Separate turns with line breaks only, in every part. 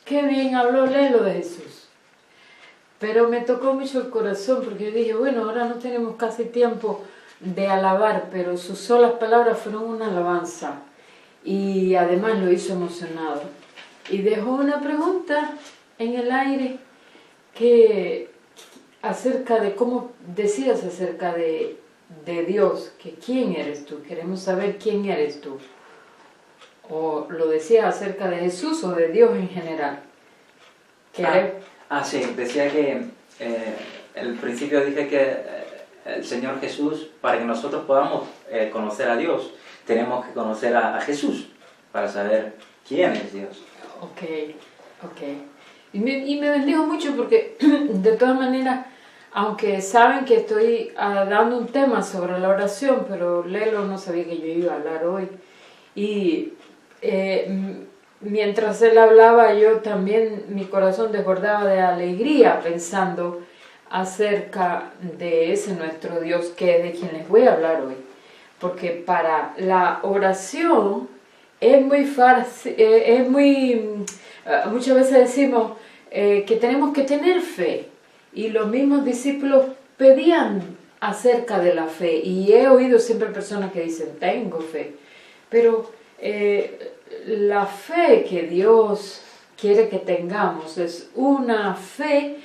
qué bien habló Lelo de Jesús. Pero me tocó mucho el corazón porque dije, bueno, ahora no tenemos casi tiempo de alabar, pero sus solas palabras fueron una alabanza. Y además lo hizo emocionado. Y dejó una pregunta en el aire que acerca de cómo decías acerca de Dios, que quién eres tú, queremos saber quién eres tú. O lo decías acerca de Jesús o de Dios en general.
Sí, decía que al principio dije que el Señor Jesús, para que nosotros podamos conocer a Dios, tenemos que conocer a Jesús para saber quién es Dios.
Ok. Y me bendijo mucho porque de todas maneras, aunque saben que estoy dando un tema sobre la oración, pero Lelo no sabía que yo iba a hablar hoy. Y mientras él hablaba, yo también, mi corazón desbordaba de alegría pensando acerca de ese nuestro Dios que es de quien les voy a hablar hoy. Porque para la oración es muy fácil, muchas veces decimos que tenemos que tener fe. Y los mismos discípulos pedían acerca de la fe. Y he oído siempre personas que dicen, tengo fe. Pero la fe que Dios quiere que tengamos es una fe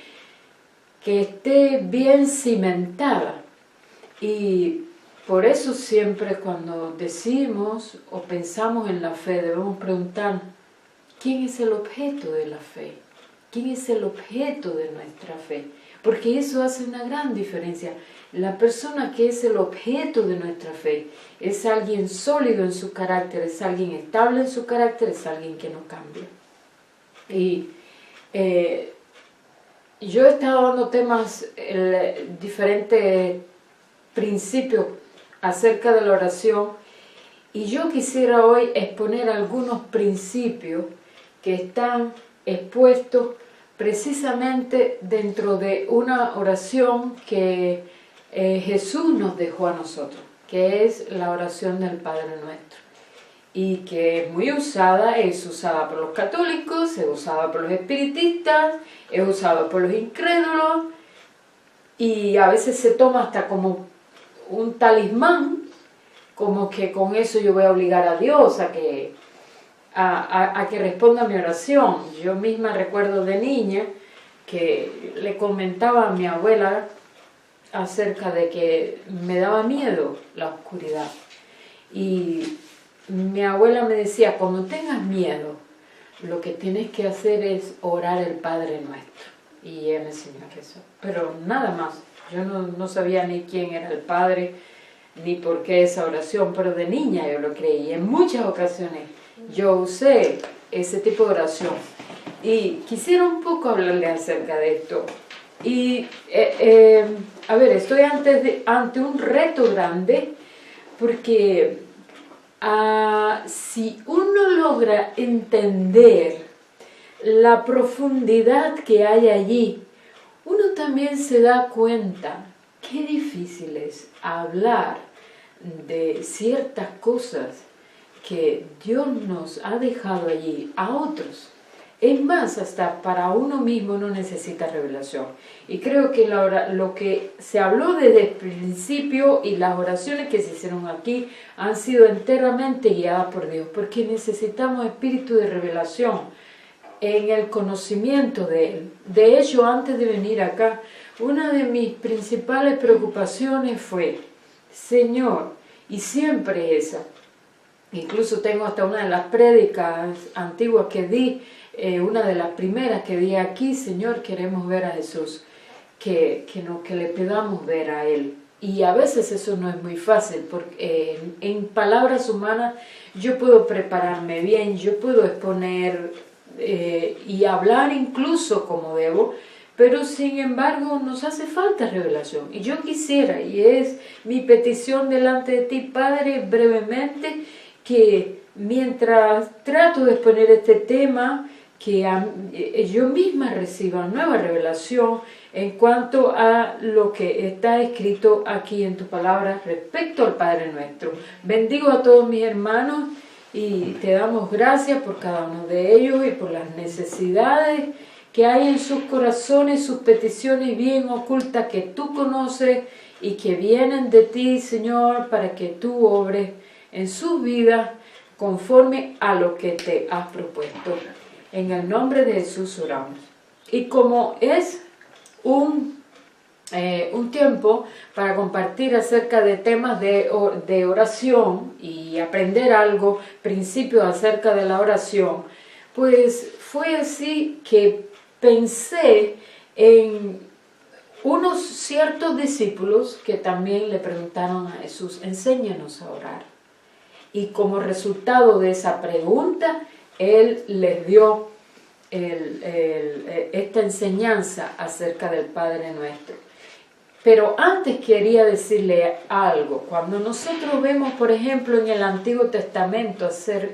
que esté bien cimentada. Y por eso siempre cuando decimos o pensamos en la fe debemos preguntar, ¿quién es el objeto de la fe? ¿Quién es el objeto de nuestra fe? Porque eso hace una gran diferencia. La persona que es el objeto de nuestra fe es alguien sólido en su carácter, es alguien estable en su carácter, es alguien que no cambia. Y yo he estado dando temas, diferentes principios acerca de la oración, y yo quisiera hoy exponer algunos principios que están expuestos precisamente dentro de una oración que Jesús nos dejó a nosotros, que es la oración del Padre Nuestro, y que es muy usada, es usada por los católicos, es usada por los espiritistas, es usada por los incrédulos, y a veces se toma hasta como un talismán, como que con eso yo voy a obligar a Dios a que responda a mi oración. Yo misma recuerdo de niña que le comentaba a mi abuela acerca de que me daba miedo la oscuridad. Y mi abuela me decía, cuando tengas miedo, lo que tienes que hacer es orar el Padre Nuestro. Y ella me enseñó eso. Pero nada más. Yo no sabía ni quién era el Padre, ni por qué esa oración, pero de niña yo lo creí. En muchas ocasiones yo usé ese tipo de oración. Y quisiera un poco hablarles acerca de esto. Y, a ver, estoy ante un reto grande, porque si uno logra entender la profundidad que hay allí, uno también se da cuenta qué difícil es hablar de ciertas cosas que Dios nos ha dejado allí a otros. Es más, hasta para uno mismo no necesita revelación. Y creo que lo que se habló desde el principio y las oraciones que se hicieron aquí han sido enteramente guiadas por Dios, porque necesitamos espíritu de revelación en el conocimiento de Él. De hecho, antes de venir acá, una de mis principales preocupaciones fue, Señor, y siempre esa, incluso tengo hasta una de las prédicas antiguas que di, una de las primeras que di aquí, Señor, queremos ver a Jesús, que le podamos ver a Él. Y a veces eso no es muy fácil, porque en palabras humanas yo puedo prepararme bien, yo puedo exponer y hablar incluso como debo, pero sin embargo nos hace falta revelación. Y yo quisiera, y es mi petición delante de ti, Padre, brevemente, que mientras trato de exponer este tema, que yo misma reciba nueva revelación en cuanto a lo que está escrito aquí en tu palabra respecto al Padre Nuestro. Bendigo a todos mis hermanos y te damos gracias por cada uno de ellos y por las necesidades que hay en sus corazones, sus peticiones bien ocultas que tú conoces y que vienen de ti, Señor, para que tú obres en sus vidas conforme a lo que te has propuesto. En el nombre de Jesús oramos. Y como es un tiempo para compartir acerca de temas de oración y aprender algo, principios acerca de la oración, pues fue así que pensé en unos ciertos discípulos que también le preguntaron a Jesús, enséñanos a orar. Y como resultado de esa pregunta, Él les dio esta enseñanza acerca del Padre Nuestro. Pero antes quería decirle algo. Cuando nosotros vemos, por ejemplo, en el Antiguo Testamento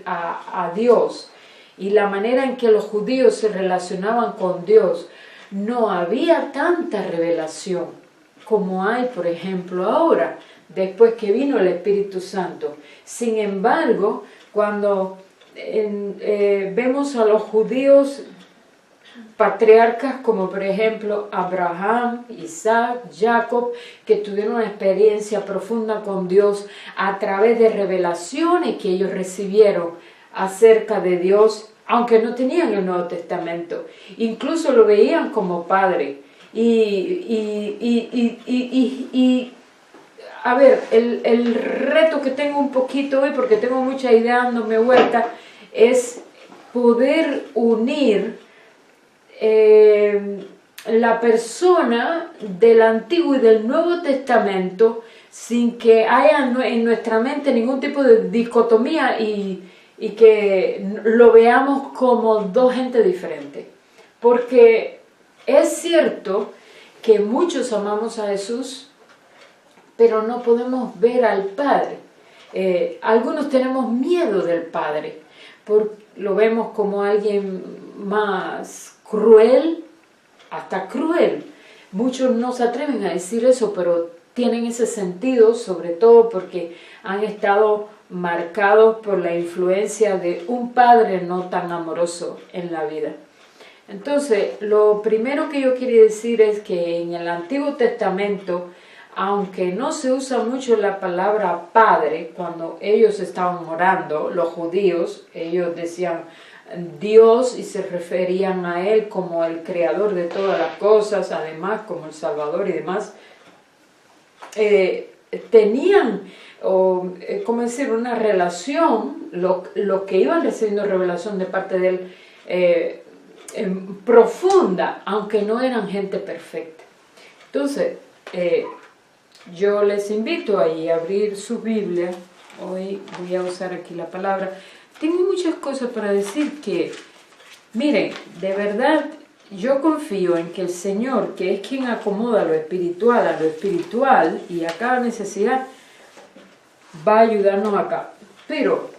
a Dios y la manera en que los judíos se relacionaban con Dios, no había tanta revelación como hay, por ejemplo, ahora, después que vino el Espíritu Santo. Sin embargo, cuando vemos a los judíos patriarcas como por ejemplo Abraham, Isaac, Jacob, que tuvieron una experiencia profunda con Dios a través de revelaciones que ellos recibieron acerca de Dios, aunque no tenían el Nuevo Testamento, incluso lo veían como padre. A ver, el reto que tengo un poquito hoy, porque tengo mucha idea dándome vuelta, es poder unir la persona del Antiguo y del Nuevo Testamento sin que haya en nuestra mente ningún tipo de dicotomía y que lo veamos como dos gentes diferentes. Porque es cierto que muchos amamos a Jesús, pero no podemos ver al Padre. Algunos tenemos miedo del Padre, porque lo vemos como alguien más cruel, hasta cruel. Muchos no se atreven a decir eso, pero tienen ese sentido, sobre todo porque han estado marcados por la influencia de un padre no tan amoroso en la vida. Entonces, lo primero que yo quiero decir es que en el Antiguo Testamento, aunque no se usa mucho la palabra padre, cuando ellos estaban orando, los judíos, ellos decían Dios y se referían a Él como el creador de todas las cosas, además como el Salvador y demás, tenían, ¿cómo decir?, una relación, lo que iban recibiendo revelación de parte de Él, profunda, aunque no eran gente perfecta. Entonces, yo les invito a abrir su Biblia. Hoy voy a usar aquí la palabra. Tengo muchas cosas para decir que, miren, de verdad, yo confío en que el Señor, que es quien acomoda lo espiritual a lo espiritual y a cada necesidad, va a ayudarnos acá. Pero,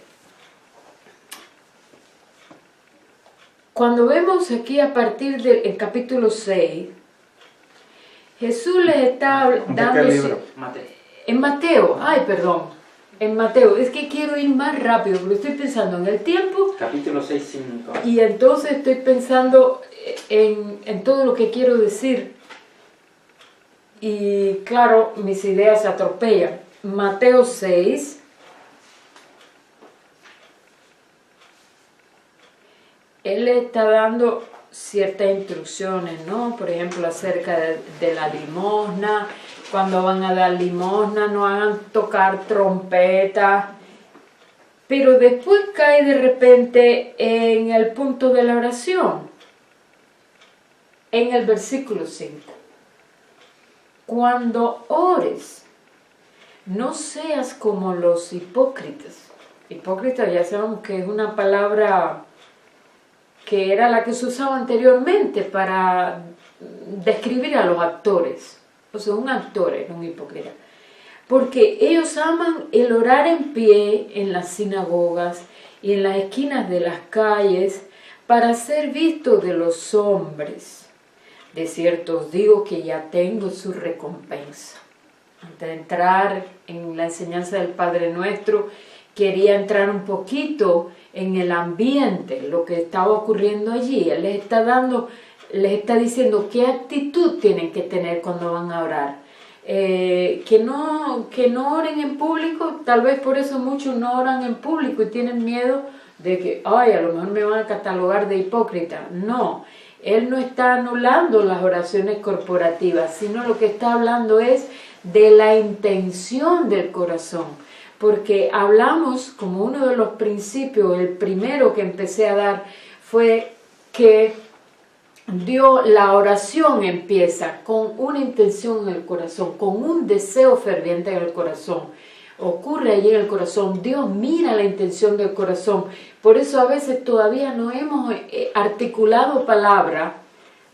cuando vemos aquí a partir del capítulo 6, Jesús les está dando...
¿En qué libro?
En Mateo, en Mateo, es que quiero ir más rápido, porque estoy pensando en el tiempo.
Capítulo 6, 5.
Y entonces estoy pensando en todo lo que quiero decir. Y claro, mis ideas se atropellan. Mateo 6. Él le está dando ciertas instrucciones, ¿no? Por ejemplo, acerca de la limosna. Cuando van a dar limosna, no hagan tocar trompeta. Pero después cae de repente en el punto de la oración, en el versículo 5. Cuando ores, no seas como los hipócritas. Hipócrita ya sabemos que es una palabra que era la que se usaba anteriormente para describir a los actores. O sea, un actor era un hipócrita. Porque ellos aman el orar en pie en las sinagogas y en las esquinas de las calles para ser vistos de los hombres. De cierto os digo que ya tengo su recompensa. Antes de entrar en la enseñanza del Padre Nuestro, quería entrar un poquito en el ambiente, lo que estaba ocurriendo allí. Él les está diciendo qué actitud tienen que tener cuando van a orar. Que no oren en público, tal vez por eso muchos no oran en público y tienen miedo de que, a lo mejor me van a catalogar de hipócrita. No, él no está anulando las oraciones corporativas, sino lo que está hablando es de la intención del corazón. Porque hablamos, como uno de los principios, el primero que empecé a dar fue que la oración empieza con una intención en el corazón, con un deseo ferviente en el corazón. Ocurre allí en el corazón, Dios mira la intención del corazón. Por eso a veces todavía no hemos articulado palabra.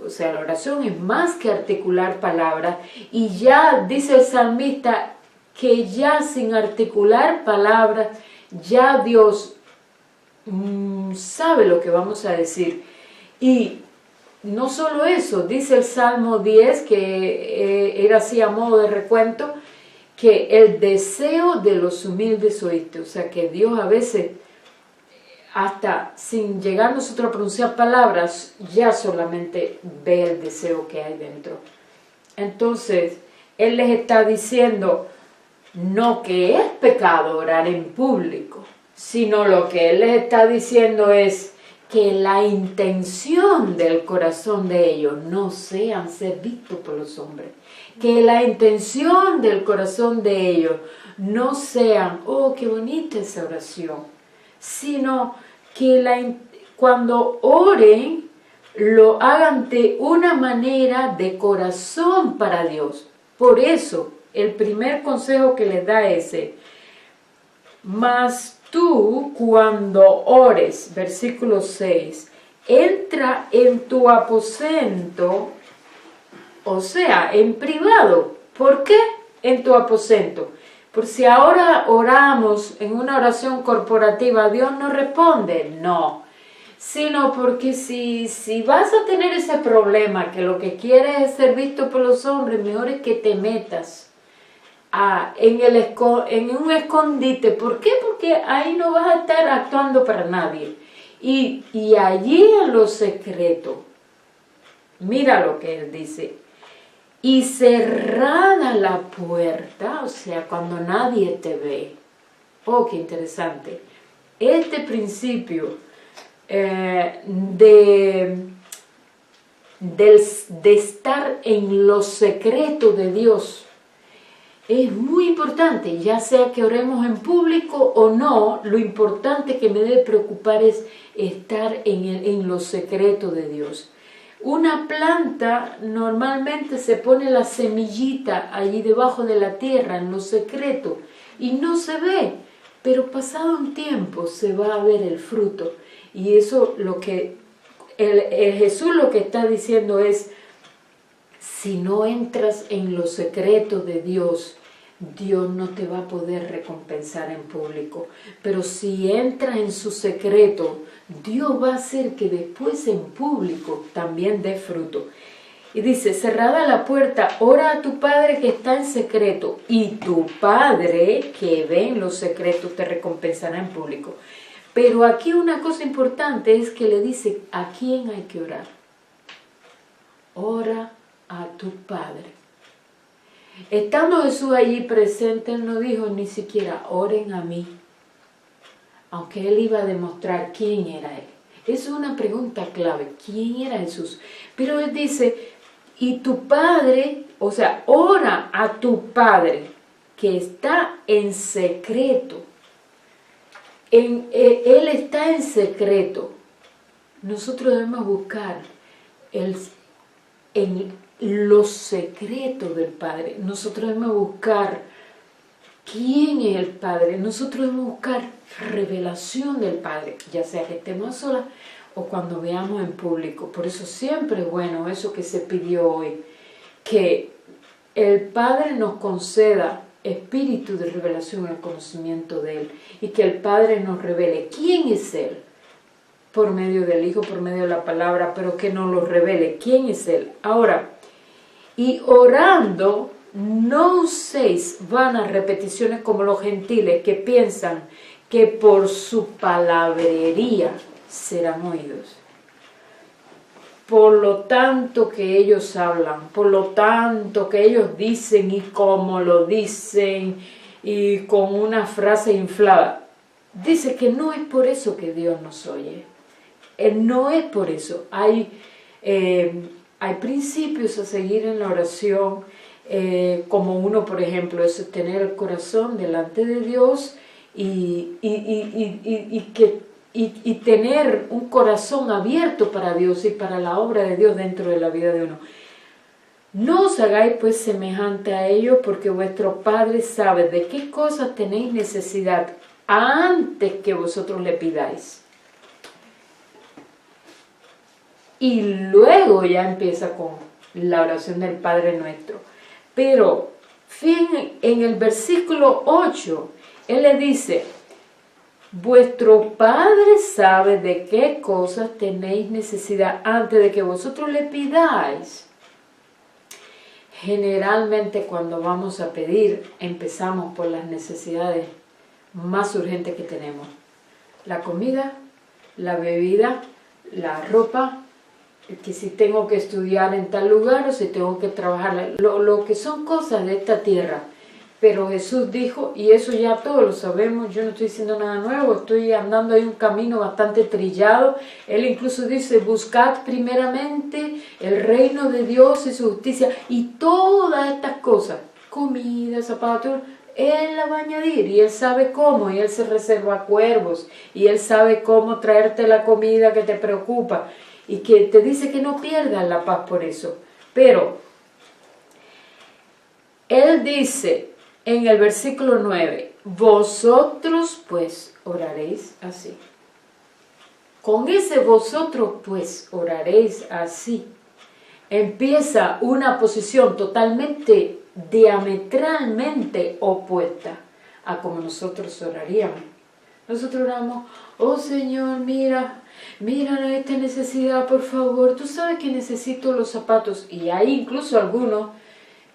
O sea, la oración es más que articular palabras. Y ya dice el salmista que ya sin articular palabras, ya Dios sabe lo que vamos a decir. Y no solo eso, dice el Salmo 10, que era así a modo de recuento, que el deseo de los humildes oíste. O sea, que Dios a veces, hasta sin llegar nosotros a pronunciar palabras, ya solamente ve el deseo que hay dentro. Entonces, Él les está diciendo, no que es pecado orar en público, sino lo que Él les está diciendo es que la intención del corazón de ellos no sean ser vistos por los hombres. Que la intención del corazón de ellos no sean, oh, qué bonita esa oración, sino que cuando oren, lo hagan de una manera de corazón para Dios. Por eso, el primer consejo que les da es ese. Mas tú, cuando ores, versículo 6, entra en tu aposento, o sea, en privado. ¿Por qué en tu aposento? Por si ahora oramos en una oración corporativa, Dios no responde, no. Sino porque si vas a tener ese problema, que lo que quieres es ser visto por los hombres, mejor es que te metas en un escondite. ¿Por qué? Porque ahí no vas a estar actuando para nadie. Y allí en lo secreto, mira lo que él dice, y cerrada la puerta, o sea, cuando nadie te ve. Oh, qué interesante. Este principio de estar en lo secreto de Dios es muy importante, ya sea que oremos en público o no. Lo importante que me debe preocupar es estar en lo secreto de Dios. Una planta normalmente se pone la semillita allí debajo de la tierra, en lo secreto, y no se ve, pero pasado un tiempo se va a ver el fruto. Y eso lo que Jesús lo que está diciendo es, si no entras en lo secreto de Dios, Dios no te va a poder recompensar en público. Pero si entras en su secreto, Dios va a hacer que después en público también dé fruto. Y dice, cerrada la puerta, ora a tu Padre que está en secreto, y tu Padre que ve en lo secreto te recompensará en público. Pero aquí una cosa importante es que le dice, ¿a quién hay que orar? Ora a tu Padre. Estando Jesús allí presente, Él no dijo ni siquiera, oren a mí. Aunque Él iba a demostrar quién era Él. Es una pregunta clave, ¿quién era Jesús? Pero Él dice, y tu Padre, o sea, ora a tu Padre que está en secreto. Él está en secreto. Nosotros debemos buscar en lo secreto del Padre. Nosotros debemos buscar quién es el Padre. Nosotros debemos buscar revelación del Padre, ya sea que estemos a solas o cuando veamos en público. Por eso siempre es bueno eso que se pidió hoy, que el Padre nos conceda espíritu de revelación en el conocimiento de Él, y que el Padre nos revele quién es Él, por medio del Hijo, por medio de la palabra, pero que nos lo revele quién es Él. Ahora, y orando, no uséis vanas repeticiones como los gentiles que piensan que por su palabrería serán oídos. Por lo tanto que ellos hablan, por lo tanto que ellos dicen y cómo lo dicen y con una frase inflada. Dice que no es por eso que Dios nos oye. No es por eso. Hay principios a seguir en la oración, como uno, por ejemplo, es tener el corazón delante de Dios y tener un corazón abierto para Dios y para la obra de Dios dentro de la vida de uno. No os hagáis pues semejante a ellos, porque vuestro Padre sabe de qué cosas tenéis necesidad antes que vosotros le pidáis. Y luego ya empieza con la oración del Padre Nuestro. Pero, fíjense, en el versículo 8, Él le dice: vuestro Padre sabe de qué cosas tenéis necesidad antes de que vosotros le pidáis. Generalmente cuando vamos a pedir, empezamos por las necesidades más urgentes que tenemos. La comida, la bebida, la ropa, que si tengo que estudiar en tal lugar o si tengo que trabajar, lo que son cosas de esta tierra. Pero Jesús dijo, y eso ya todos lo sabemos, yo no estoy diciendo nada nuevo, estoy andando ahí un camino bastante trillado. Él incluso dice: buscad primeramente el reino de Dios y su justicia, y todas estas cosas, comida, zapatos, Él la va a añadir, y Él sabe cómo, y Él se reserva cuervos, y Él sabe cómo traerte la comida que te preocupa, y que te dice que no pierdas la paz por eso. Pero Él dice en el versículo 9, vosotros pues oraréis así. Con ese vosotros pues oraréis así, empieza una posición totalmente, diametralmente opuesta a como nosotros oraríamos. Nosotros oramos: oh Señor, mira esta necesidad, por favor, tú sabes que necesito los zapatos. Y hay incluso algunos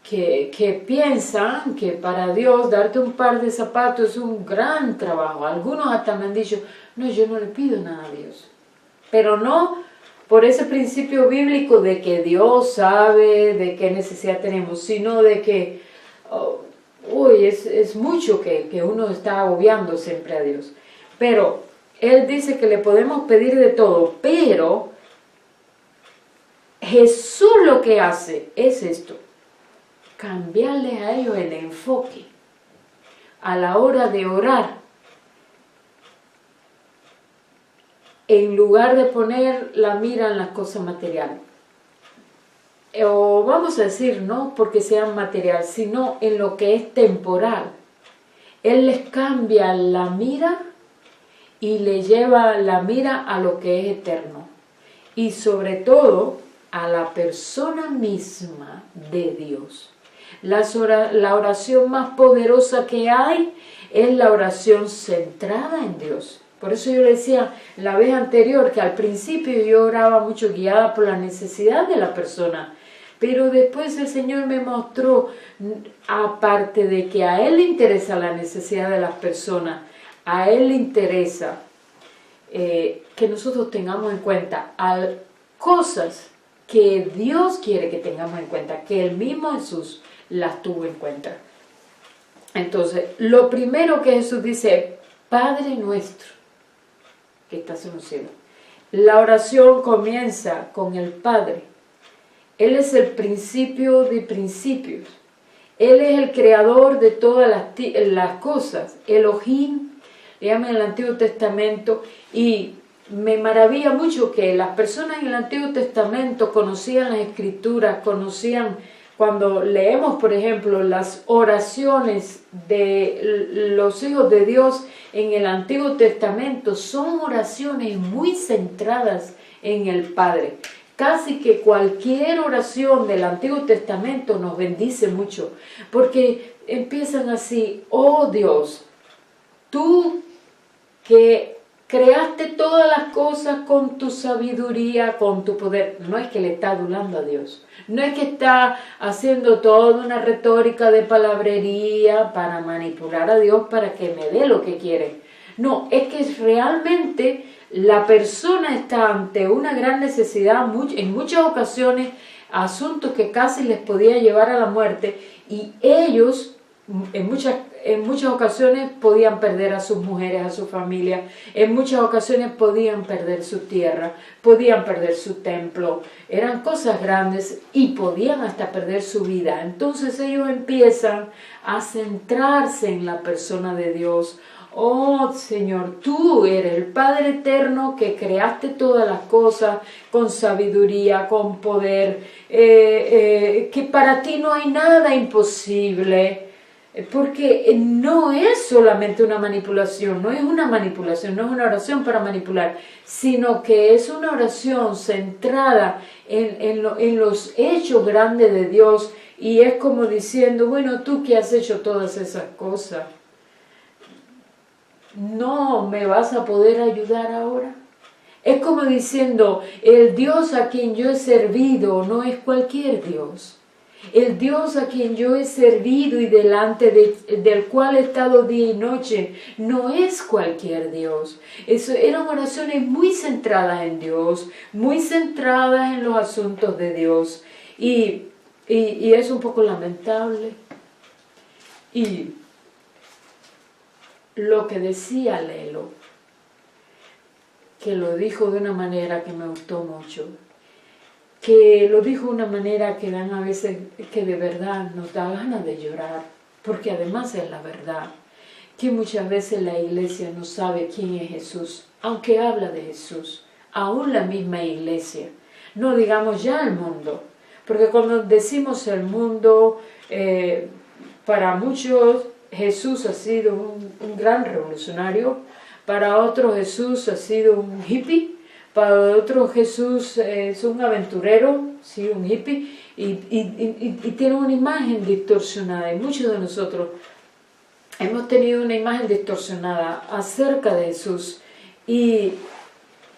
que piensan que para Dios darte un par de zapatos es un gran trabajo. Algunos hasta me han dicho: no, yo no le pido nada a Dios. Pero no por ese principio bíblico de que Dios sabe de qué necesidad tenemos, sino de que es mucho que uno está obviando siempre a Dios. Pero Él dice que le podemos pedir de todo, pero Jesús lo que hace es esto: cambiarles a ellos el enfoque a la hora de orar. En lugar de poner la mira en las cosas materiales, o vamos a decir, no porque sean material, sino en lo que es temporal. Él les cambia la mira y le lleva la mira a lo que es eterno, y sobre todo a la persona misma de Dios. La oración más poderosa que hay es la oración centrada en Dios. Por eso yo le decía la vez anterior que al principio yo oraba mucho guiada por la necesidad de la persona, pero después el Señor me mostró, aparte de que a Él le interesa la necesidad de las personas, a Él le interesa que nosotros tengamos en cuenta cosas que Dios quiere que tengamos en cuenta, que el mismo Jesús las tuvo en cuenta. Entonces, lo primero que Jesús dice: Padre nuestro que estás en los cielos. La oración comienza con el Padre. Él es el principio de principios. Él es el creador de todas las cosas. Elohim, le llaman en el Antiguo Testamento, y me maravilla mucho que las personas en el Antiguo Testamento conocían las Escrituras, conocían. Cuando leemos, por ejemplo, las oraciones de los hijos de Dios en el Antiguo Testamento, son oraciones muy centradas en el Padre. Casi que cualquier oración del Antiguo Testamento nos bendice mucho, porque empiezan así: oh Dios, tú que creaste todas las cosas con tu sabiduría, con tu poder. No es que le está adulando a Dios, no es que está haciendo toda una retórica de palabrería para manipular a Dios para que me dé lo que quiere. No, es que realmente la persona está ante una gran necesidad, en muchas ocasiones, asuntos que casi les podía llevar a la muerte, y ellos en muchas ocasiones podían perder a sus mujeres, a su familia, en muchas ocasiones podían perder su tierra, podían perder su templo, eran cosas grandes y podían hasta perder su vida. Entonces ellos empiezan a centrarse en la persona de Dios. Oh Señor, tú eres el Padre eterno que creaste todas las cosas con sabiduría, con poder, que para ti no hay nada imposible, porque no es solamente una manipulación, no es una oración para manipular, sino que es una oración centrada en los hechos grandes de Dios, y es como diciendo, bueno, tú que has hecho todas esas cosas, ¿no me vas a poder ayudar ahora? Es como diciendo, el Dios a quien yo he servido no es cualquier Dios. El Dios a quien yo he servido y delante del cual he estado día y noche no es cualquier Dios. Eran oraciones muy centradas en Dios, muy centradas en los asuntos de Dios. Y es un poco lamentable. Y lo que decía Lelo, que lo dijo de una manera que me gustó mucho, que lo dijo de una manera que dan a veces que de verdad nos da ganas de llorar, porque además es la verdad, que muchas veces la iglesia no sabe quién es Jesús, aunque habla de Jesús, aún la misma iglesia, no digamos ya el mundo, porque cuando decimos el mundo, para muchos Jesús ha sido un gran revolucionario, para otros Jesús ha sido un hippie, para otros Jesús es un aventurero, sí, un hippie, y tiene una imagen distorsionada, y muchos de nosotros hemos tenido una imagen distorsionada acerca de Jesús, y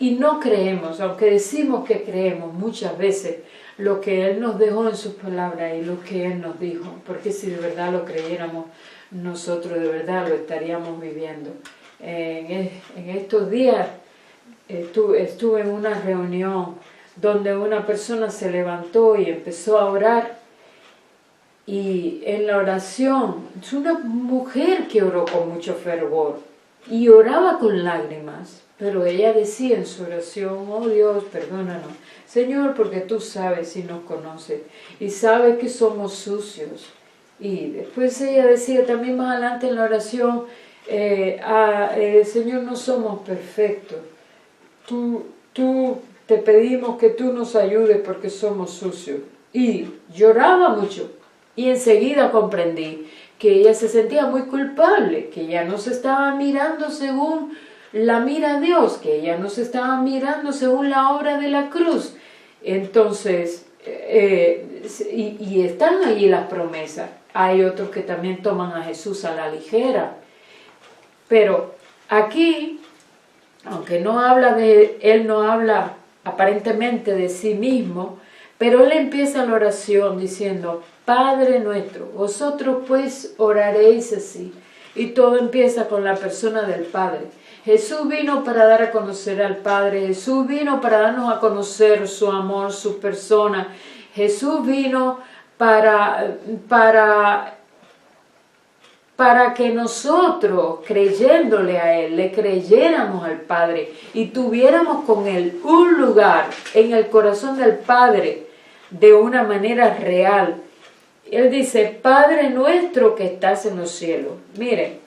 no creemos, aunque decimos que creemos muchas veces, lo que Él nos dejó en sus palabras y lo que Él nos dijo, porque si de verdad lo creyéramos, nosotros de verdad lo estaríamos viviendo. En estos días estuve en una reunión donde una persona se levantó y empezó a orar, y en la oración, es una mujer que oró con mucho fervor y oraba con lágrimas, pero ella decía en su oración, oh Dios, perdónanos, Señor, porque tú sabes y nos conoces y sabes que somos sucios. Y después ella decía también más adelante en la oración, Señor, no somos perfectos, tú te pedimos que tú nos ayudes porque somos sucios. Y lloraba mucho, y enseguida comprendí que ella se sentía muy culpable, que ella no se estaba mirando según la mira a Dios, que ella no se estaba mirando según la obra de la cruz. Entonces, y están allí las promesas. Hay otros que también toman a Jesús a la ligera. Pero aquí, aunque él no habla aparentemente de sí mismo, pero él empieza la oración diciendo, Padre nuestro, vosotros pues oraréis así. Y todo empieza con la persona del Padre. Jesús vino para dar a conocer al Padre, Jesús vino para darnos a conocer su amor, su persona. Jesús vino para que nosotros, creyéndole a Él, le creyéramos al Padre y tuviéramos con Él un lugar en el corazón del Padre de una manera real. Él dice, Padre nuestro que estás en los cielos. Miren,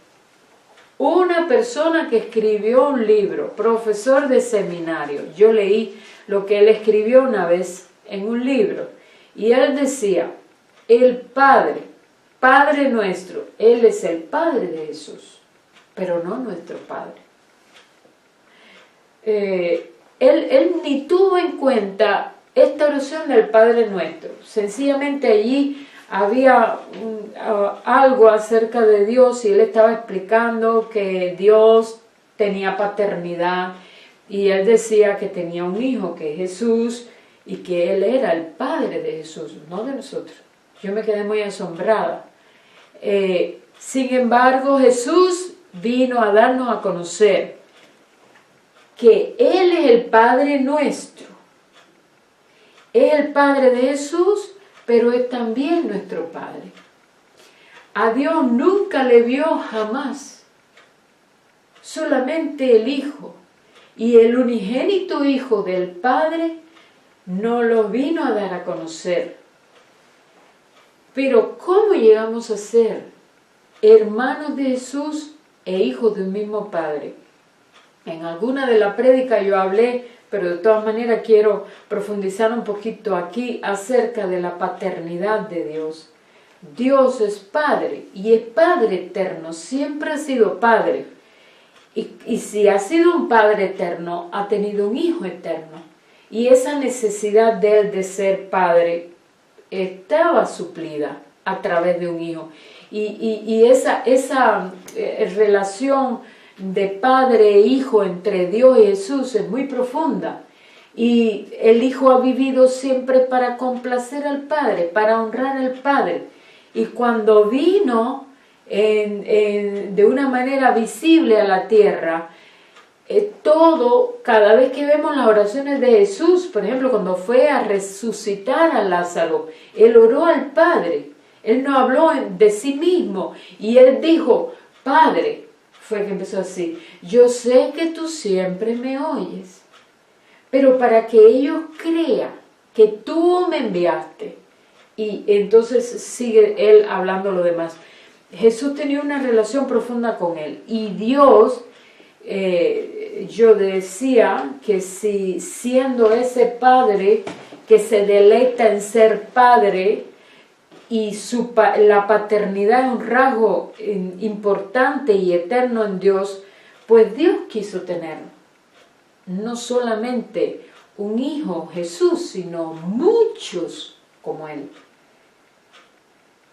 una persona que escribió un libro, profesor de seminario, yo leí lo que él escribió una vez en un libro, y él decía, el Padre, Padre nuestro, Él es el Padre de Jesús, pero no nuestro Padre. Él ni tuvo en cuenta esta oración del Padre nuestro, sencillamente allí había algo acerca de Dios y él estaba explicando que Dios tenía paternidad y él decía que tenía un hijo que es Jesús y que él era el Padre de Jesús, no de nosotros. Yo me quedé muy asombrada. Sin embargo, Jesús vino a darnos a conocer que Él es el Padre nuestro. Es el Padre de Jesús, pero es también nuestro Padre. A Dios nunca le vio jamás, solamente el Hijo. Y el unigénito Hijo del Padre no lo vino a dar a conocer. Pero ¿cómo llegamos a ser hermanos de Jesús e hijos de un mismo Padre? En alguna de las prédicas yo hablé, pero de todas maneras quiero profundizar un poquito aquí acerca de la paternidad de Dios. Dios es Padre y es Padre eterno, siempre ha sido Padre. Y si ha sido un Padre eterno, ha tenido un Hijo eterno. Y esa necesidad de Él de ser Padre estaba suplida a través de un Hijo. Y esa relación de Padre e Hijo entre Dios y Jesús es muy profunda. Y el Hijo ha vivido siempre para complacer al Padre, para honrar al Padre. Y cuando vino de una manera visible a la tierra, cada vez que vemos las oraciones de Jesús, por ejemplo, cuando fue a resucitar a Lázaro, Él oró al Padre. Él no habló de sí mismo. Y Él dijo, Padre, fue que empezó así, yo sé que tú siempre me oyes, pero para que ellos crean que tú me enviaste. Y entonces sigue Él hablando lo demás. Jesús tenía una relación profunda con Él. Y Dios, yo decía que si siendo ese Padre que se deleita en ser Padre, y la paternidad es un rasgo importante y eterno en Dios, pues Dios quiso tener no solamente un Hijo, Jesús, sino muchos como Él.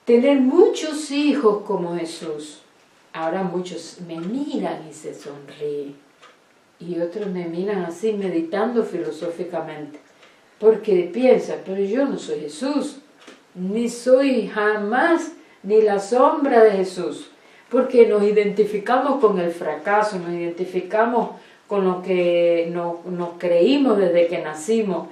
Tener muchos hijos como Jesús. Ahora muchos me miran y se sonríen. Y otros me miran así meditando filosóficamente. Porque piensan, pero yo no soy Jesús. Ni soy jamás ni la sombra de Jesús. Porque nos identificamos con el fracaso, nos identificamos con lo que nos creímos desde que nacimos.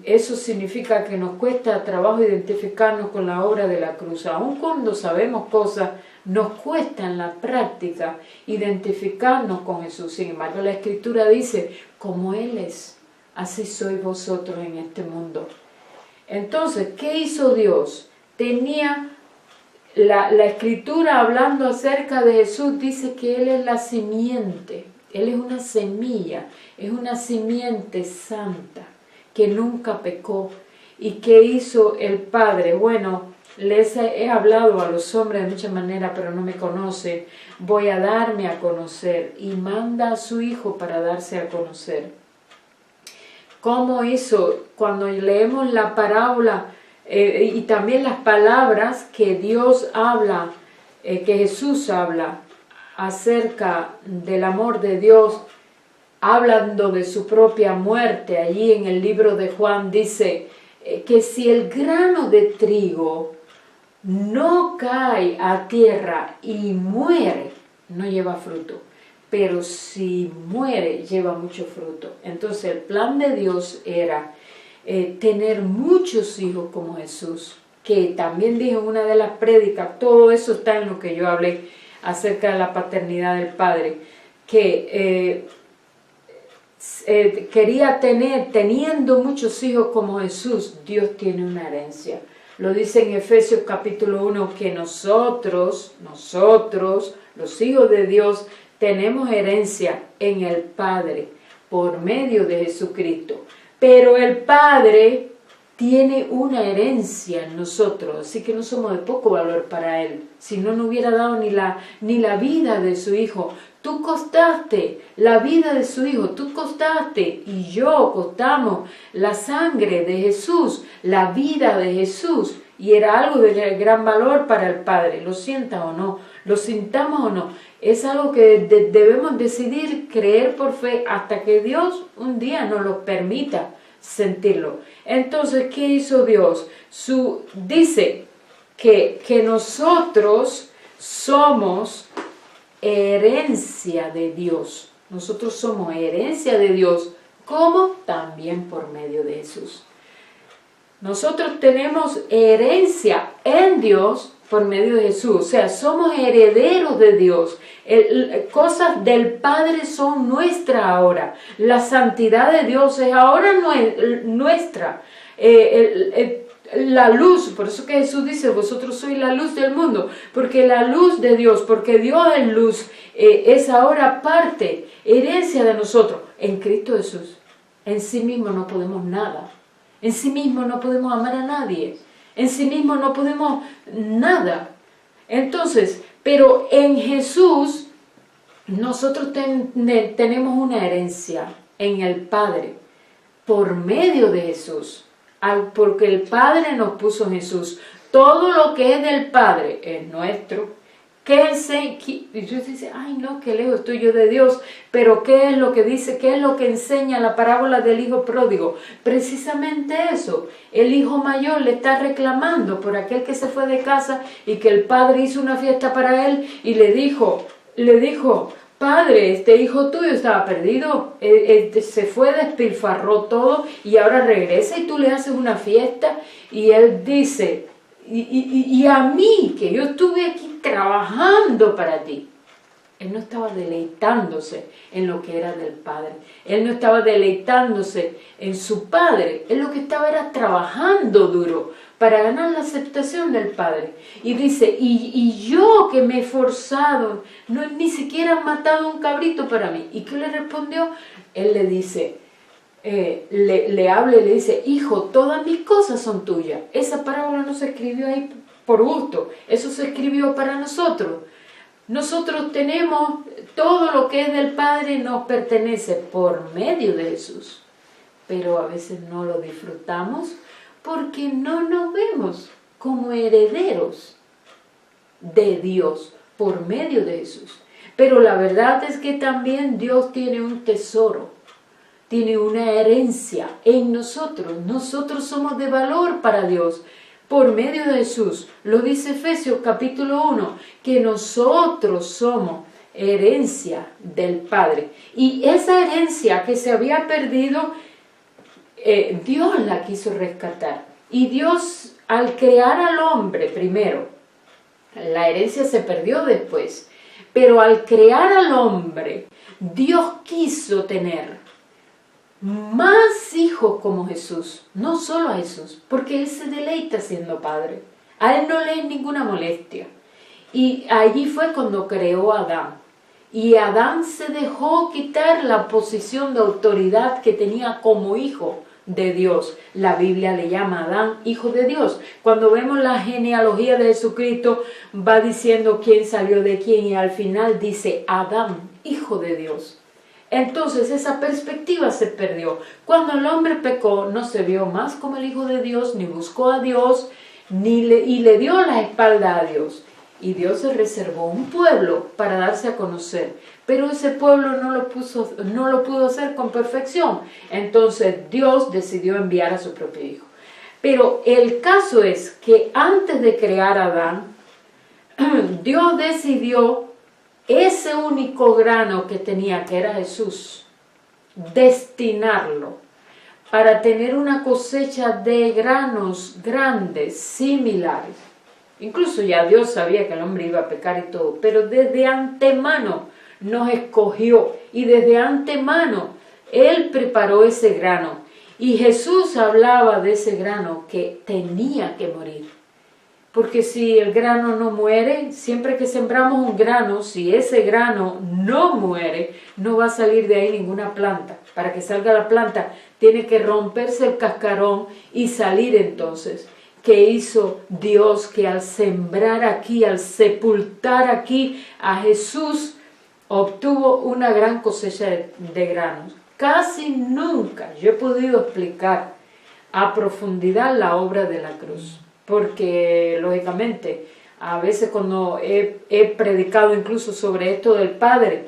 Eso significa que nos cuesta trabajo identificarnos con la obra de la cruz. Aun cuando sabemos cosas, nos cuesta en la práctica identificarnos con Jesús. Sin embargo, la Escritura dice, como Él es, así sois vosotros en este mundo. Entonces, ¿qué hizo Dios? Tenía la Escritura hablando acerca de Jesús, dice que Él es la simiente. Él es una semilla, es una simiente santa, que nunca pecó. ¿Y qué hizo el Padre? Bueno, les he hablado a los hombres de muchas maneras, pero no me conocen. Voy a darme a conocer, y manda a su Hijo para darse a conocer. ¿Cómo hizo? Cuando leemos la parábola y también las palabras que Dios habla, que Jesús habla acerca del amor de Dios, hablando de su propia muerte, allí en el libro de Juan dice que si el grano de trigo no cae a tierra y muere, no lleva fruto, pero si muere, lleva mucho fruto. Entonces el plan de Dios era tener muchos hijos como Jesús, que también dije en una de las prédicas, todo eso está en lo que yo hablé acerca de la paternidad del Padre, que quería teniendo muchos hijos como Jesús, Dios tiene una herencia. Lo dice en Efesios capítulo 1 que nosotros, los hijos de Dios, tenemos herencia en el Padre por medio de Jesucristo. Pero el Padre tiene una herencia en nosotros, así que no somos de poco valor para Él. Si no, no hubiera dado ni la vida de su Hijo. Tú costaste la vida de su Hijo, tú costaste y yo costamos la sangre de Jesús, la vida de Jesús, y era algo de gran valor para el Padre, lo sientan o no, lo sintamos o no, es algo que debemos decidir creer por fe hasta que Dios un día nos lo permita sentirlo. Entonces, ¿qué hizo Dios? Dice que nosotros somos herencia de Dios. Nosotros somos herencia de Dios, como también por medio de Jesús. Nosotros tenemos herencia en Dios por medio de Jesús. O sea, somos herederos de Dios. Cosas del Padre son nuestras ahora. La santidad de Dios es ahora nuestra. La luz, por eso que Jesús dice, vosotros sois la luz del mundo, porque la luz de Dios, porque Dios es luz, es ahora parte, herencia de nosotros, en Cristo Jesús. En sí mismo no podemos nada, en sí mismo no podemos amar a nadie, en sí mismo no podemos nada. Entonces, pero en Jesús, nosotros tenemos una herencia en el Padre, por medio de Jesús. Porque el Padre nos puso en Jesús. Todo lo que es del Padre es nuestro. Y Dios dice, ay no, qué lejos estoy yo de Dios. Pero ¿qué es lo que dice? ¿Qué es lo que enseña la parábola del hijo pródigo? Precisamente eso. El hijo mayor le está reclamando por aquel que se fue de casa y que el padre hizo una fiesta para él y le dijo, Padre, este hijo tuyo estaba perdido, se fue, despilfarró todo y ahora regresa y tú le haces una fiesta. Y él dice, y a mí, que yo estuve aquí trabajando para ti. Él no estaba deleitándose en lo que era del Padre. Él no estaba deleitándose en su Padre. Él lo que estaba era trabajando duro para ganar la aceptación del Padre. Y dice, y yo que me he esforzado, ni siquiera han matado un cabrito para mí. ¿Y qué le respondió? Él le dice, le habla y le dice, hijo, todas mis cosas son tuyas. Esa parábola no se escribió ahí por gusto, eso se escribió para nosotros. Nosotros tenemos todo lo que es del Padre, nos pertenece por medio de Jesús, pero a veces no lo disfrutamos porque no nos vemos como herederos de Dios por medio de Jesús. Pero la verdad es que también Dios tiene un tesoro, tiene una herencia en nosotros. Nosotros somos de valor para Dios por medio de Jesús. Lo dice Efesios capítulo 1, que nosotros somos herencia del Padre. Y esa herencia que se había perdido, Dios la quiso rescatar. Y Dios, al crear al hombre primero, la herencia se perdió después, pero al crear al hombre, Dios quiso tener más hijos como Jesús, no solo a Jesús, porque Él se deleita siendo Padre. A Él no le es ninguna molestia. Y allí fue cuando creó a Adán. Y Adán se dejó quitar la posición de autoridad que tenía como hijo de Dios. La Biblia le llama a Adán hijo de Dios. Cuando vemos la genealogía de Jesucristo, va diciendo quién salió de quién y al final dice Adán, hijo de Dios. Entonces esa perspectiva se perdió. Cuando el hombre pecó, no se vio más como el Hijo de Dios, ni buscó a Dios, y le dio la espalda a Dios. Y Dios se reservó un pueblo para darse a conocer. Pero ese pueblo no lo pudo hacer con perfección. Entonces Dios decidió enviar a su propio Hijo. Pero el caso es que antes de crear a Adán, Dios decidió ese único grano que tenía, que era Jesús, destinarlo para tener una cosecha de granos grandes, similares. Incluso ya Dios sabía que el hombre iba a pecar y todo, pero desde antemano nos escogió y desde antemano Él preparó ese grano. Y Jesús hablaba de ese grano que tenía que morir. Porque si el grano no muere, siempre que sembramos un grano, si ese grano no muere, no va a salir de ahí ninguna planta. Para que salga la planta, tiene que romperse el cascarón y salir entonces. ¿Qué hizo Dios? Que al sembrar aquí, al sepultar aquí a Jesús, obtuvo una gran cosecha de granos. Casi nunca yo he podido explicar a profundidad la obra de la cruz. Porque, lógicamente, a veces cuando he predicado incluso sobre esto del Padre,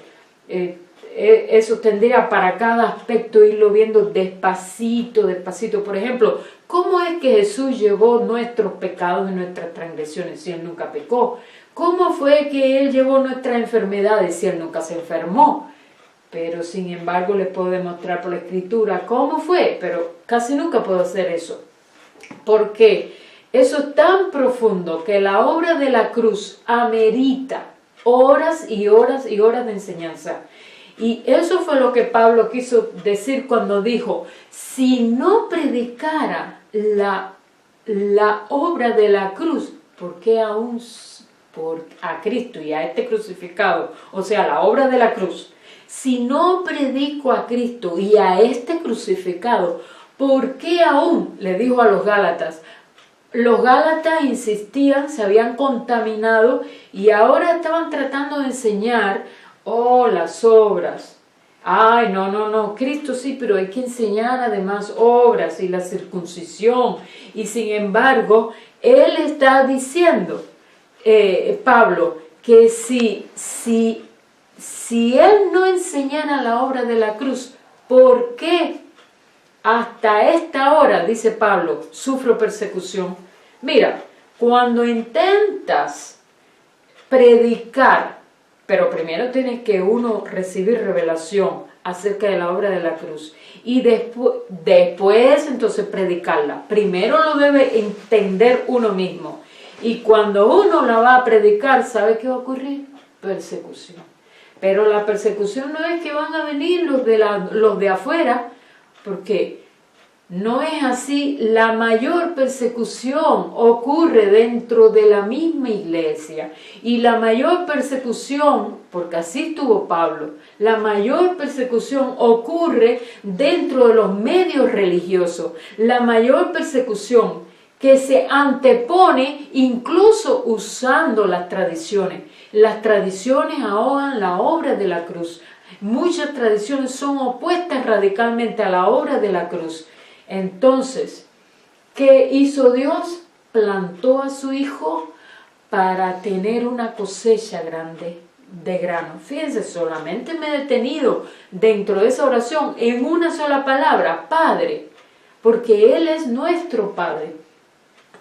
eso tendría para cada aspecto irlo viendo despacito, despacito. Por ejemplo, ¿cómo es que Jesús llevó nuestros pecados y nuestras transgresiones si Él nunca pecó? ¿Cómo fue que Él llevó nuestras enfermedades si Él nunca se enfermó? Pero sin embargo les puedo demostrar por la Escritura cómo fue, pero casi nunca puedo hacer eso. Porque eso es tan profundo que la obra de la cruz amerita horas y horas y horas de enseñanza. Y eso fue lo que Pablo quiso decir cuando dijo, si no predicara la obra de la cruz, ¿por qué aún a Cristo y a este crucificado? O sea, la obra de la cruz. Si no predico a Cristo y a este crucificado, ¿por qué aún? Le dijo a los Gálatas. Los Gálatas insistían, se habían contaminado y ahora estaban tratando de enseñar, las obras. Ay, no, Cristo sí, pero hay que enseñar además obras y la circuncisión. Y sin embargo, él está diciendo, Pablo, que si él no enseñara la obra de la cruz, ¿por qué hasta esta hora, dice Pablo, sufro persecución? Mira, cuando intentas predicar, pero primero tienes que uno recibir revelación acerca de la obra de la cruz y después entonces predicarla. Primero lo debe entender uno mismo y cuando uno la va a predicar, ¿sabe qué va a ocurrir? Persecución. Pero la persecución no es que van a venir los de afuera, porque no es así. La mayor persecución ocurre dentro de la misma iglesia. Y la mayor persecución, porque así estuvo Pablo, la mayor persecución ocurre dentro de los medios religiosos. La mayor persecución que se antepone incluso usando las tradiciones. Las tradiciones ahogan la obra de la cruz. Muchas tradiciones son opuestas radicalmente a la obra de la cruz. Entonces, ¿qué hizo Dios? Plantó a su hijo para tener una cosecha grande de grano. Fíjense, solamente me he detenido dentro de esa oración en una sola palabra, Padre, porque Él es nuestro Padre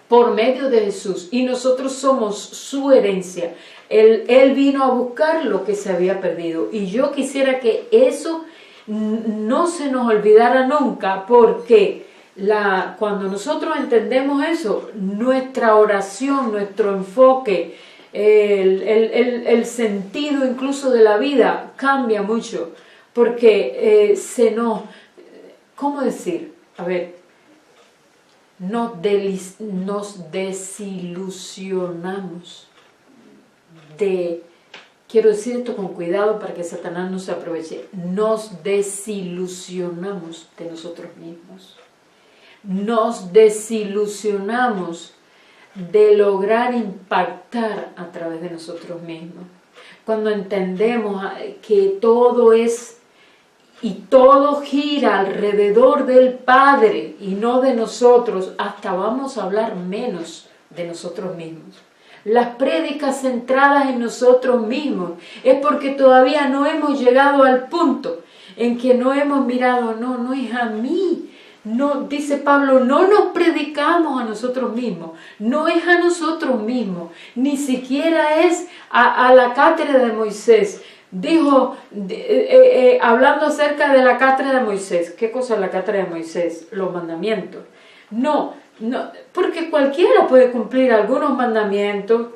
por medio de Jesús y nosotros somos su herencia. Él vino a buscar lo que se había perdido y yo quisiera que eso no se nos olvidara nunca, porque cuando nosotros entendemos eso, nuestra oración, nuestro enfoque, el sentido incluso de la vida cambia mucho, porque ¿cómo decir? A ver, nos desilusionamos quiero decir esto con cuidado para que Satanás no se aproveche. Nos desilusionamos de nosotros mismos. Nos desilusionamos de lograr impactar a través de nosotros mismos. Cuando entendemos que todo es y todo gira alrededor del Padre y no de nosotros, hasta vamos a hablar menos de nosotros mismos. Las prédicas centradas en nosotros mismos es porque todavía no hemos llegado al punto en que no hemos mirado, no es a mí. No, dice Pablo, no nos predicamos a nosotros mismos, no es a nosotros mismos, ni siquiera es a la cátedra de Moisés. Dijo, hablando acerca de la cátedra de Moisés, ¿qué cosa es la cátedra de Moisés? Los mandamientos. No, porque cualquiera puede cumplir algunos mandamientos,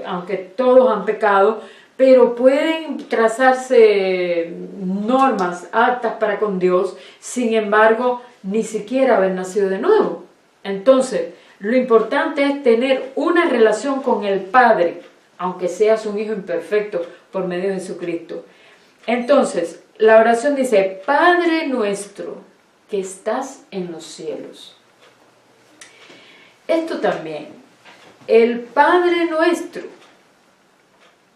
aunque todos han pecado, pero pueden trazarse normas altas para con Dios, sin embargo, ni siquiera haber nacido de nuevo. Entonces, lo importante es tener una relación con el Padre, aunque seas un hijo imperfecto por medio de Jesucristo. Entonces, la oración dice, Padre nuestro que estás en los cielos. Esto también, el Padre nuestro,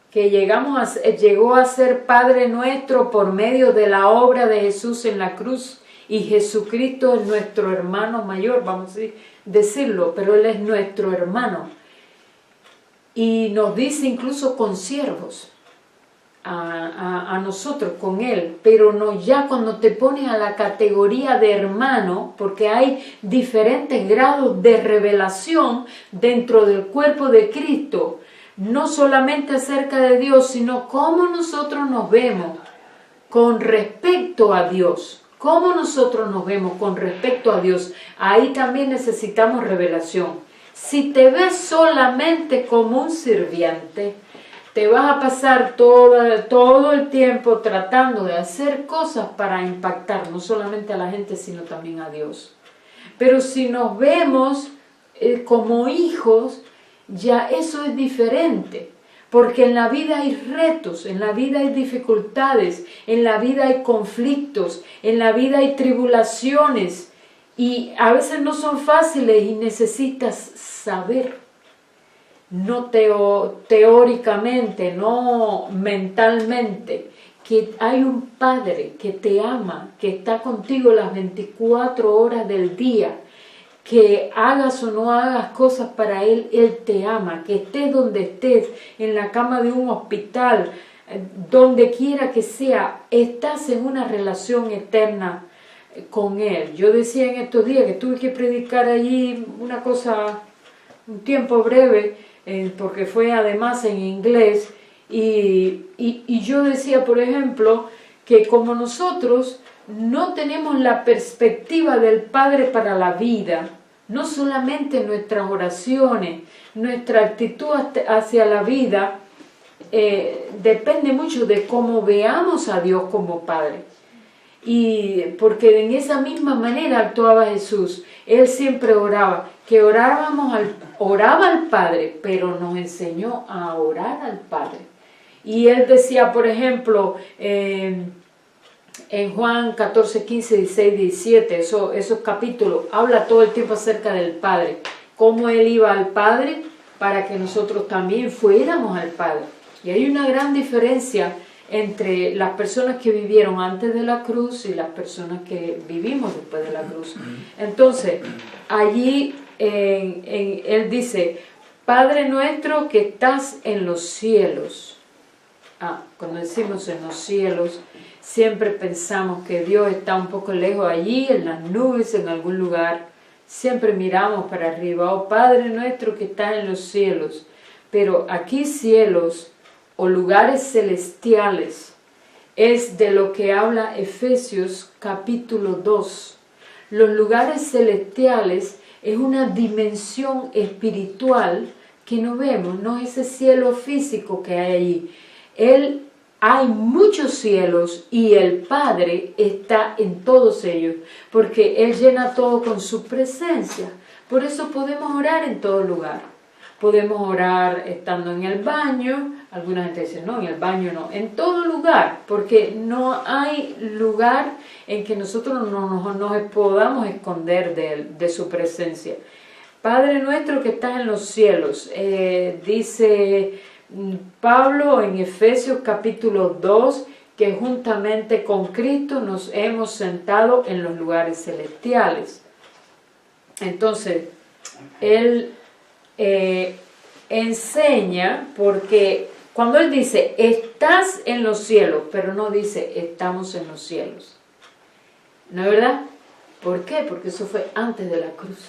que llegó a ser Padre nuestro por medio de la obra de Jesús en la cruz, y Jesucristo es nuestro hermano mayor, vamos a decirlo, pero Él es nuestro hermano. Y nos dice incluso consiervos a nosotros con Él, pero no ya cuando te pones a la categoría de hermano, porque hay diferentes grados de revelación dentro del cuerpo de Cristo. no solamente acerca de Dios, sino cómo nosotros nos vemos con respecto a Dios. Cómo nosotros nos vemos con respecto a Dios. Ahí también necesitamos revelación. Si te ves solamente como un sirviente, te vas a pasar todo el tiempo tratando de hacer cosas para impactar no solamente a la gente, sino también a Dios. Pero si nos vemos como hijos, ya eso es diferente. Porque en la vida hay retos, en la vida hay dificultades, en la vida hay conflictos, en la vida hay tribulaciones. Y a veces no son fáciles y necesitas saber. No teóricamente, no mentalmente, que hay un Padre que te ama, que está contigo las 24 horas del día, que hagas o no hagas cosas para Él, Él te ama, que estés donde estés, en la cama de un hospital, donde quiera que sea, estás en una relación eterna con Él. Yo decía en estos días que tuve que predicar allí una cosa, un tiempo breve, porque fue además en inglés, y yo decía, por ejemplo, que como nosotros no tenemos la perspectiva del Padre para la vida, no solamente nuestras oraciones, nuestra actitud hacia la vida, depende mucho de cómo veamos a Dios como Padre. Y porque en esa misma manera actuaba Jesús. Él siempre oraba, que oraba al Padre, pero nos enseñó a orar al Padre. Y él decía, por ejemplo, en Juan 14, 15, 16, 17, esos capítulos, habla todo el tiempo acerca del Padre, cómo Él iba al Padre para que nosotros también fuéramos al Padre. Y hay una gran diferencia entre las personas que vivieron antes de la cruz y las personas que vivimos después de la cruz. Entonces, allí Él dice, Padre nuestro que estás en los cielos. Cuando decimos en los cielos, siempre pensamos que Dios está un poco lejos allí, en las nubes, en algún lugar. Siempre miramos para arriba, oh Padre nuestro que estás en los cielos. Pero aquí cielos o lugares celestiales es de lo que habla Efesios capítulo 2. Los lugares celestiales es una dimensión espiritual que no vemos, no es ese cielo físico que hay allí. Hay muchos cielos y el Padre está en todos ellos, porque Él llena todo con su presencia. Por eso podemos orar en todo lugar. Podemos orar estando en el baño. Alguna gente dice, no, en el baño no. En todo lugar, porque no hay lugar en que nosotros no nos podamos esconder de su presencia. Padre nuestro que estás en los cielos, dice Pablo en Efesios capítulo 2, que juntamente con Cristo nos hemos sentado en los lugares celestiales. Entonces, Él enseña, porque cuando Él dice, estás en los cielos, pero no dice, estamos en los cielos. ¿No es verdad? ¿Por qué? Porque eso fue antes de la cruz.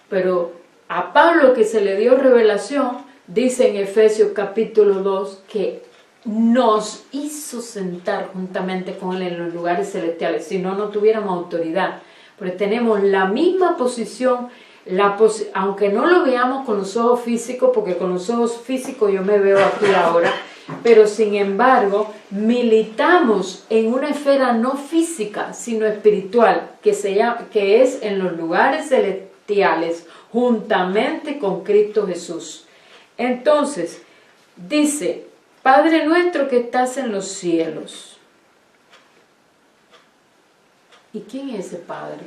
Pero a Pablo, que se le dio revelación, dice en Efesios capítulo 2 que nos hizo sentar juntamente con Él en los lugares celestiales, si no, no tuviéramos autoridad. Porque tenemos la misma posición, aunque no lo veamos con los ojos físicos, porque con los ojos físicos yo me veo aquí ahora, pero sin embargo militamos en una esfera no física, sino espiritual, que es en los lugares celestiales, juntamente con Cristo Jesús. Entonces, dice, Padre nuestro que estás en los cielos. ¿Y quién es ese Padre?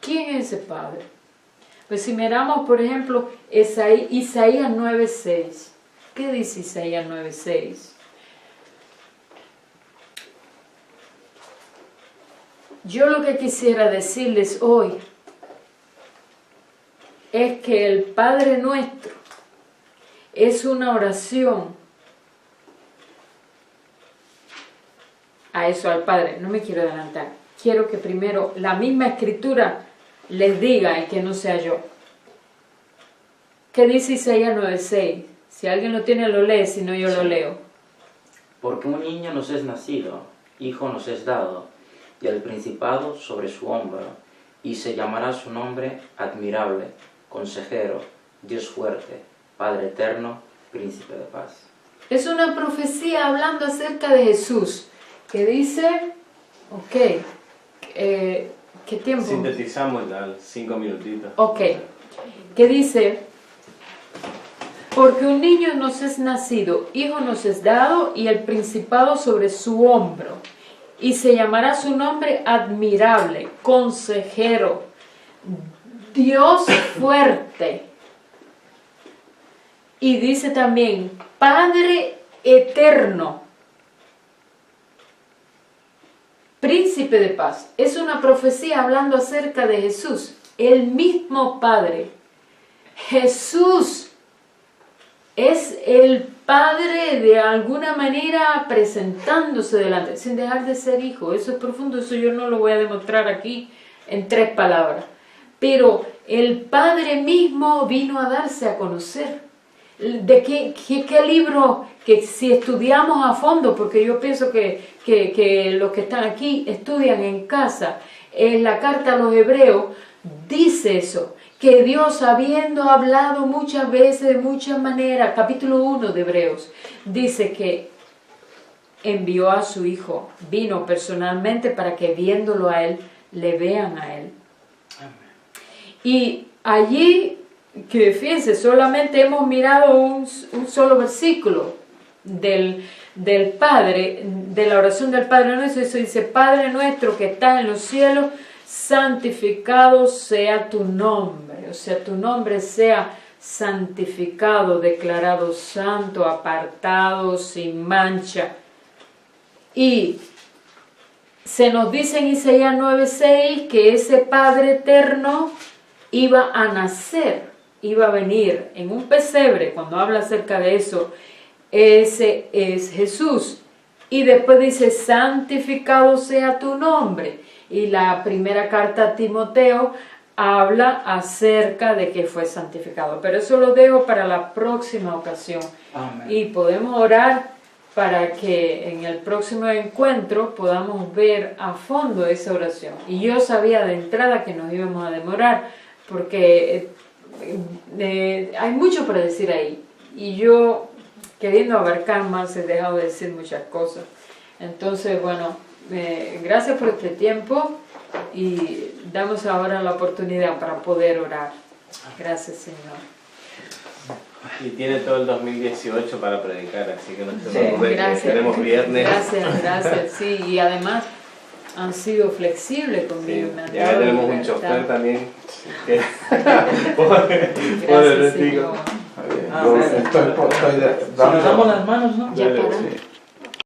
¿Quién es ese Padre? Pues si miramos, por ejemplo, Isaías 9:6. ¿Qué dice Isaías 9:6? Yo lo que quisiera decirles hoy es que el Padre nuestro es una oración a eso, al Padre. No me quiero adelantar. Quiero que primero la misma Escritura les diga, y que no sea yo. ¿Qué dice Isaías 9:6? Si alguien lo tiene, lo lee, si no yo lo leo.
Porque un niño nos es nacido, hijo nos es dado, y el principado sobre su hombro, y se llamará su nombre admirable, consejero, Dios fuerte, Padre eterno, príncipe de paz.
Es una profecía hablando acerca de Jesús, que dice, ok, ¿qué tiempo?
Sintetizamos ya 5 minutitos.
Ok, que dice, porque un niño nos es nacido, hijo nos es dado, y el principado sobre su hombro, y se llamará su nombre admirable, consejero, Dios fuerte. Y dice también, Padre eterno, príncipe de paz. Es una profecía hablando acerca de Jesús, el mismo Padre. Jesús es el Padre de alguna manera presentándose delante, sin dejar de ser hijo. Eso es profundo, eso yo no lo voy a demostrar aquí en 3 palabras. Pero el Padre mismo vino a darse a conocer. ¿De qué libro? Que si estudiamos a fondo, porque yo pienso que los que están aquí estudian en casa, en la carta a los Hebreos dice eso, que Dios, habiendo hablado muchas veces de muchas maneras, capítulo 1 de Hebreos, dice que envió a su Hijo, vino personalmente para que viéndolo a Él, le vean a Él. Y allí, que fíjense, solamente hemos mirado un solo versículo del Padre, de la oración del Padre Nuestro. Eso dice, Padre nuestro que estás en los cielos, santificado sea tu nombre. O sea, tu nombre sea santificado, declarado santo, apartado, sin mancha. Y se nos dice en Isaías 9:6 que ese Padre eterno iba a nacer, iba a venir en un pesebre. Cuando habla acerca de eso, ese es Jesús. Y después dice, santificado sea tu nombre. Y la primera carta a Timoteo habla acerca de que fue santificado. Pero eso lo dejo para la próxima ocasión.
Amén.
Y podemos orar para que en el próximo encuentro podamos ver a fondo esa oración. Y yo sabía de entrada que nos íbamos a demorar, porque hay mucho para decir ahí. Y yo, queriendo abarcar más, he dejado de decir muchas cosas. Entonces, bueno, gracias por este tiempo y damos ahora la oportunidad para poder orar. Gracias, Señor.
Y tiene todo el 2018 para predicar, así que no se
Sí.
preocupe,
Gracias.
tenemos viernes.
Gracias, sí, y además han sido flexibles conmigo.
Sí,
me han
ya
dado
tenemos un
libertad.
chofer también. Que
Gracias, Señor.
Amén.
Estoy
Si nos damos las manos, ¿no?
Ya
Dale,
para.
sí.